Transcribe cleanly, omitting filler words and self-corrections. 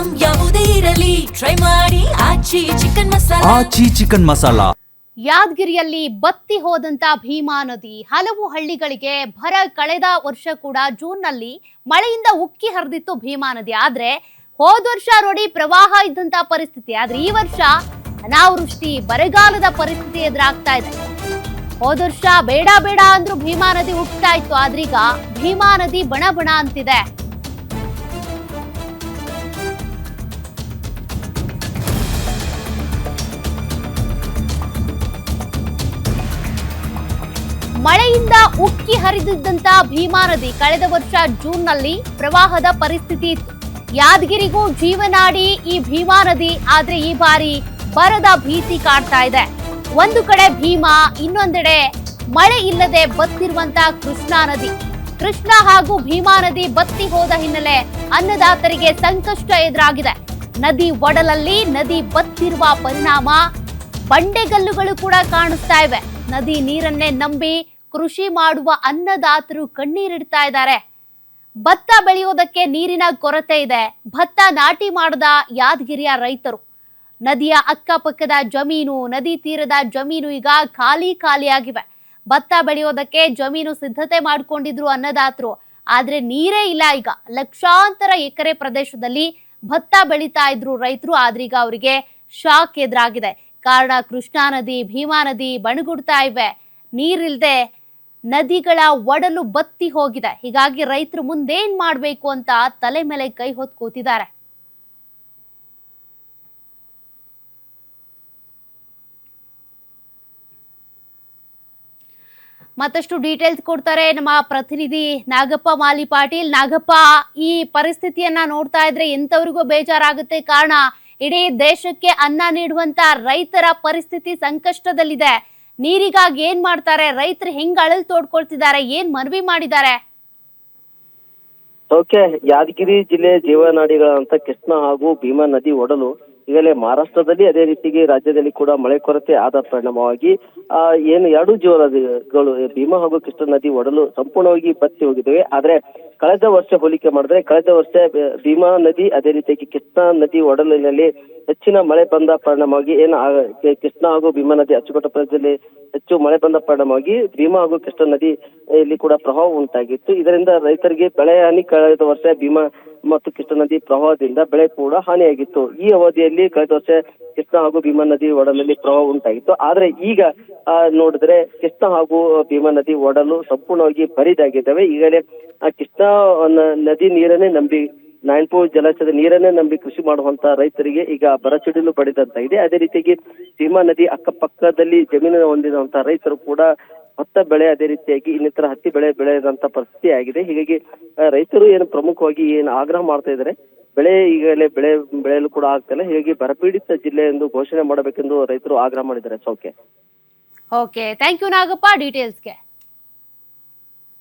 Item ಯಾವುದೇ ಇರಲಿ try ಮಾಡಿ ಆಚಿ ಚಿಕನ್ ಮಸಾಲಾ. ಯಾದಗಿರಿಯಲ್ಲಿ ಬತ್ತಿ ಹೋದಂತ ಭೀಮಾ ನದಿ ಹಲವು ಹಳ್ಳಿಗಳಿಗೆ ಭರ ಕಳೆದ ವರ್ಷ ಕೂಡ ಜೂನ್ನಲ್ಲಿ ಮಳೆಯಿಂದ ಉಕ್ಕಿ ಹರಿದಿತ್ತು ಭೀಮಾ ನದಿ. ಆದ್ರೆ ಹೋದ ವರ್ಷ ನೋಡಿ ಪ್ರವಾಹ ಇದ್ದಂತ ಪರಿಸ್ಥಿತಿ, ಆದ್ರೆ ಈ ವರ್ಷ ಅನಾವೃಷ್ಟಿ ಬರಗಾಲದ ಪರಿಸ್ಥಿತಿ ಎದುರಾಗ್ತಾ ಇದೆ. ಹೋದ ವರ್ಷ ಬೇಡ ಬೇಡ ಅಂದ್ರೂ ಭೀಮಾ ನದಿ ಉಕ್ತಾ ಇತ್ತು, ಆದ್ರೀಗ ಭೀಮಾ ನದಿ ಬಣ ಬಣ ಅಂತಿದೆ. ಮಳೆಯಿಂದ ಉಕ್ಕಿ ಹರಿದಿದ್ದಂತ ಭೀಮಾ ನದಿ ಕಳೆದ ವರ್ಷ ಜೂನ್ನಲ್ಲಿ ಪ್ರವಾಹದ ಪರಿಸ್ಥಿತಿ ಇತ್ತು. ಯಾದಗಿರಿಗೂ ಜೀವನಾಡಿ ಈ ಭೀಮಾ ನದಿ, ಆದ್ರೆ ಈ ಬಾರಿ ಬರದ ಭೀತಿ ಕಾಡ್ತಾ ಇದೆ. ಒಂದು ಕಡೆ ಭೀಮಾ, ಇನ್ನೊಂದೆಡೆ ಮಳೆ ಇಲ್ಲದೆ ಬತ್ತಿರುವಂತ ಕೃಷ್ಣಾ ನದಿ. ಕೃಷ್ಣಾ ಹಾಗೂ ಭೀಮಾ ನದಿ ಬತ್ತಿ ಹೋದ ಹಿನ್ನೆಲೆ ಅನ್ನದಾತರಿಗೆ ಸಂಕಷ್ಟ ಎದುರಾಗಿದೆ. ನದಿ ಒಡಲಲ್ಲಿ ನದಿ ಬತ್ತಿರುವ ಪರಿಣಾಮ ಬಂಡೆಗಲ್ಲುಗಳು ಕೂಡ ಕಾಣಿಸ್ತಾ ಇವೆ. ನದಿ ನೀರನ್ನೇ ನಂಬಿ ಕೃಷಿ ಮಾಡುವ ಅನ್ನದಾತರು ಕಣ್ಣೀರಿಡ್ತಾ ಇದ್ದಾರೆ. ಭತ್ತ ಬೆಳೆಯೋದಕ್ಕೆ ನೀರಿನ ಕೊರತೆ ಇದೆ. ಭತ್ತ ನಾಟಿ ಮಾಡದ ಯಾದಗಿರಿಯ ರೈತರು. ನದಿಯ ಅಕ್ಕಪಕ್ಕದ ಜಮೀನು, ನದಿ ತೀರದ ಜಮೀನು ಈಗ ಖಾಲಿಯಾಗಿವೆ. ಭತ್ತ ಬೆಳೆಯೋದಕ್ಕೆ ಜಮೀನು ಸಿದ್ಧತೆ ಮಾಡ್ಕೊಂಡಿದ್ರು ಅನ್ನದಾತರು, ಆದ್ರೆ ನೀರೇ ಇಲ್ಲ. ಈಗ ಲಕ್ಷಾಂತರ ಎಕರೆ ಪ್ರದೇಶದಲ್ಲಿ ಭತ್ತ ಬೆಳೀತಾ ಇದ್ರು ರೈತರು, ಆದ್ರೀಗ ಅವರಿಗೆ ಶಾಕ್ ಎದುರಾಗಿದೆ. ಕಾರಣ ಕೃಷ್ಣಾ ನದಿ, ಭೀಮಾ ನದಿ ಬಣಗುಡ್ತಾ ಇವೆ. ನೀರಿಲ್ದೆ ನದಿಗಳ ಒಡಲು ಬತ್ತಿ ಹೋಗಿದೆ. ಹೀಗಾಗಿ ರೈತರು ಮುಂದೇನ್ ಮಾಡ್ಬೇಕು ಅಂತ ತಲೆ ಮೇಲೆ ಕೈ ಹೊತ್ತು ಕೂತಿದ್ದಾರೆ. ಮತ್ತಷ್ಟು ಡೀಟೇಲ್ಸ್ ಕೊಡ್ತಾರೆ ನಮ್ಮ ಪ್ರತಿನಿಧಿ ನಾಗಪ್ಪ ಮಾಲಿ ಪಾಟೀಲ್. ನಾಗಪ್ಪ, ಈ ಪರಿಸ್ಥಿತಿಯನ್ನ ನೋಡ್ತಾ ಇದ್ರೆ ಎಂತವ್ರಿಗೂ ಬೇಜಾರಾಗುತ್ತೆ. ಕಾರಣ ಇಡೀ ದೇಶಕ್ಕೆ ಅನ್ನ ನೀಡುವಂತ ರೈತರ ಪರಿಸ್ಥಿತಿ ಸಂಕಷ್ಟದಲ್ಲಿದೆ. ನೀರಿಗಾಗಿ ಏನ್ ಮಾಡ್ತಾರೆ ರೈತರು? ಹೆಂಗ್ ಅಳಲ್ ತೋಡ್ಕೊಳ್ತಿದ್ದಾರೆ? ಏನ್ ಮನವಿ ಮಾಡಿದ್ದಾರೆ? ಓಕೆ, ಯಾದಗಿರಿ ಜಿಲ್ಲೆ ಜೀವನಾಡಿಗಳಂತ ಕೃಷ್ಣಾ ಹಾಗೂ ಭೀಮಾ ನದಿ ಒಡಲು ಈಗಲೇ ಮಹಾರಾಷ್ಟ್ರದಲ್ಲಿ, ಅದೇ ರೀತಿಗೆ ರಾಜ್ಯದಲ್ಲಿ ಕೂಡ ಮಳೆ ಕೊರತೆ ಆದ ಪರಿಣಾಮವಾಗಿ ಏನು ಎರಡು ಜೀವನದಿಗಳು ಭೀಮಾ ಹಾಗೂ ಕೃಷ್ಣಾ ನದಿ ಒಡಲು ಸಂಪೂರ್ಣವಾಗಿ ಬತ್ತಿ ಹೋಗಿದ್ದೇವೆ. ಆದ್ರೆ ಕಳೆದ ವರ್ಷ ಹೋಲಿಕೆ ಮಾಡಿದ್ರೆ ಕಳೆದ ವರ್ಷ ಭೀಮಾ ನದಿ ಅದೇ ರೀತಿಯಾಗಿ ಕೃಷ್ಣಾ ನದಿ ಒಡಲಿನಲ್ಲಿ ಹೆಚ್ಚಿನ ಮಳೆ ಬಂದ ಪರಿಣಾಮವಾಗಿ ಕೃಷ್ಣಾ ಹಾಗೂ ಭೀಮಾ ನದಿ ಅಚ್ಚುಕಟ್ಟು ಪ್ರದೇಶದಲ್ಲಿ ಹೆಚ್ಚು ಮಳೆ ಬಂದ ಪರಿಣಾಮವಾಗಿ ಭೀಮಾ ಹಾಗೂ ಕೃಷ್ಣಾ ನದಿ ಇಲ್ಲಿ ಕೂಡ ಪ್ರವಾಹ ಉಂಟಾಗಿತ್ತು. ಇದರಿಂದ ರೈತರಿಗೆ ಬೆಳೆ ಹಾನಿ ಕಳೆದ ವರ್ಷ ಭೀಮಾ ಮತ್ತು ಕೃಷ್ಣಾ ನದಿ ಪ್ರವಾಹದಿಂದ ಬೆಳೆ ಕೂಡ ಹಾನಿಯಾಗಿತ್ತು. ಈ ಅವಧಿಯಲ್ಲಿ ಕಳೆದ ವರ್ಷ ಕೃಷ್ಣಾ ಹಾಗೂ ಭೀಮಾ ನದಿ ಒಡಲಲ್ಲಿ ಪ್ರವಾಹ ಉಂಟಾಗಿತ್ತು. ಆದ್ರೆ ಈಗ ನೋಡಿದ್ರೆ ಕೃಷ್ಣಾ ಹಾಗೂ ಭೀಮಾ ನದಿ ಒಡಲು ಸಂಪೂರ್ಣವಾಗಿ ಬರಿದಾಗಿದ್ದಾವೆ. ಈಗಲೇ ಕೃಷ್ಣಾ ನದಿ ನೀರನ್ನೇ ನಂಬಿ, ನಾರಾಯಣಪುರ ಜಲಾಶಯದ ನೀರನ್ನೇ ನಂಬಿ ಕೃಷಿ ಮಾಡುವಂತ ರೈತರಿಗೆ ಈಗ ಬರಸಿಡಿಲು ಬಡಿದಂತಾಗಿದೆ. ಅದೇ ರೀತಿಯಾಗಿ ಭೀಮಾ ನದಿ ಅಕ್ಕಪಕ್ಕದಲ್ಲಿ ಜಮೀನು ಹೊಂದಿರುವಂತಹ ರೈತರು ಕೂಡ ಭತ್ತ ಬೆಳೆ, ಅದೇ ರೀತಿಯಾಗಿ ಇನ್ನಿತರ ಹತ್ತಿ ಬೆಳೆ ಬೆಳೆದಂತ ಪರಿಸ್ಥಿತಿ ಆಗಿದೆ. ಹೀಗಾಗಿ ರೈತರು ಏನು ಪ್ರಮುಖವಾಗಿ ಏನು ಆಗ್ರಹ ಮಾಡ್ತಾ ಇದ್ದಾರೆ, ಬೆಳೆ ಈಗಲೇ ಬೆಳೆಯಲು ಕೂಡ ಆಗ್ತಿಲ್ಲ. ಹೀಗಾಗಿ ಬರಪೀಡಿತ ಜಿಲ್ಲೆ ಎಂದು ಘೋಷಣೆ ಮಾಡಬೇಕೆಂದು ರೈತರು ಆಗ್ರಹ ಮಾಡಿದ್ದಾರೆ. Okay, thank you Nagappa ಡೀಟೇಲ್ಸ್ಗೆ.